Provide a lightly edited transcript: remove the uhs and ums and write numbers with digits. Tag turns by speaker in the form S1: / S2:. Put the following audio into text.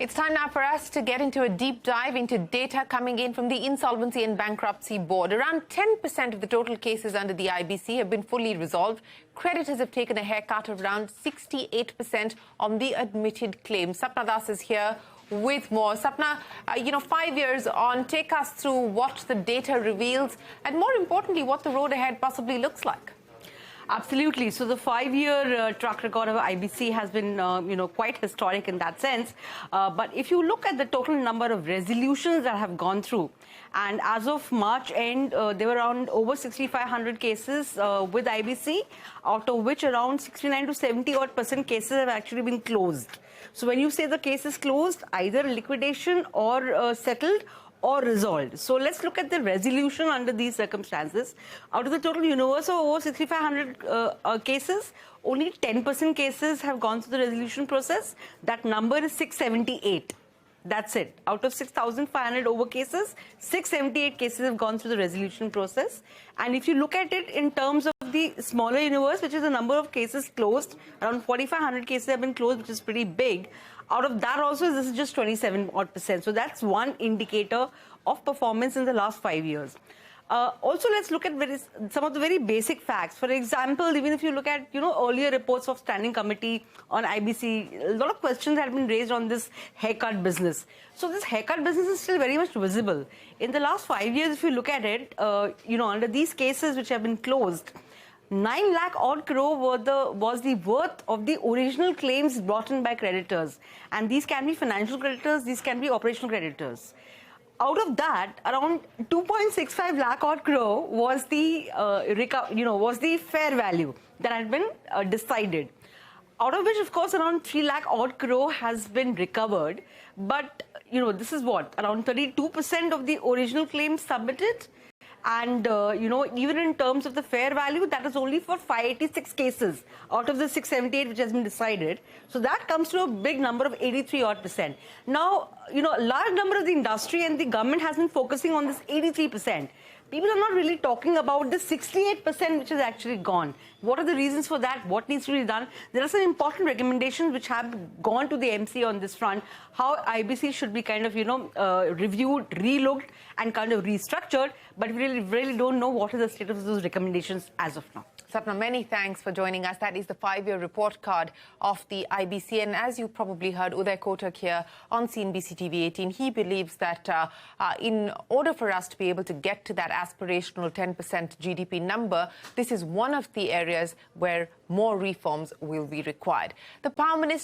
S1: It's time now for us to get into a deep dive into data coming in from the Insolvency and Bankruptcy Board. Around 10% of the total cases under the IBC have been fully resolved. Creditors have taken a haircut of around 68% on the admitted claims. Sapna is here with more. Sapna, 5 years on, take us through what the data reveals and, more importantly, what the road ahead possibly looks like.
S2: Absolutely. So the 5-year track record of IBC has been, quite historic in that sense. But if you look at the total number of resolutions that have gone through, and as of March end, there were around over 6,500 cases with IBC, out of which around 69 to 70% cases have actually been closed. So when you say the case is closed, either liquidation or settled, or resolved. So let's look at the resolution under these circumstances. Out of the total universe of over 6,500 cases, only 10% cases have gone through the resolution process. That number is 678. That's it. Out of 6,500 over cases, 678 cases have gone through the resolution process. And if you look at it in terms of the smaller universe, which is the number of cases closed, around 4,500 cases have been closed, which is pretty big. Out of that also, this is just 27%. So that's one indicator of performance in the last 5 years. Also, let's look at some of the very basic facts. For example, even if you look at earlier reports of standing committee on IBC, a lot of questions have been raised on this haircut business. So this haircut business is still very much visible. In the last 5 years, if you look at it, under these cases which have been closed, 9 lakh odd crore was the worth of the original claims brought in by creditors. And these can be financial creditors, these can be operational creditors. Out of that, around 2.65 lakh odd crore was the fair value that had been decided. Out of which, of course, around 3 lakh odd crore has been recovered. But, this is what? Around 32% of the original claims submitted. And, even in terms of the fair value, that is only for 586 cases out of the 678 which has been decided. So that comes to a big number of 83%. Now, a large number of the industry and the government has been focusing on this 83%. People are not really talking about the 68% which is actually gone. What are the reasons for that? What needs to be done? There are some important recommendations which have gone to the MC on this front, how IBC should be kind of, reviewed, relooked and kind of restructured. But we really don't know what is the status of those recommendations as of now.
S1: Sapna, many thanks for joining us. That is the 5-year report card of the IBC. And as you probably heard, Uday Kotak here on CNBC-TV18, he believes that in order for us to be able to get to that aspirational 10% GDP number, this is one of the areas where more reforms will be required. The Power Minister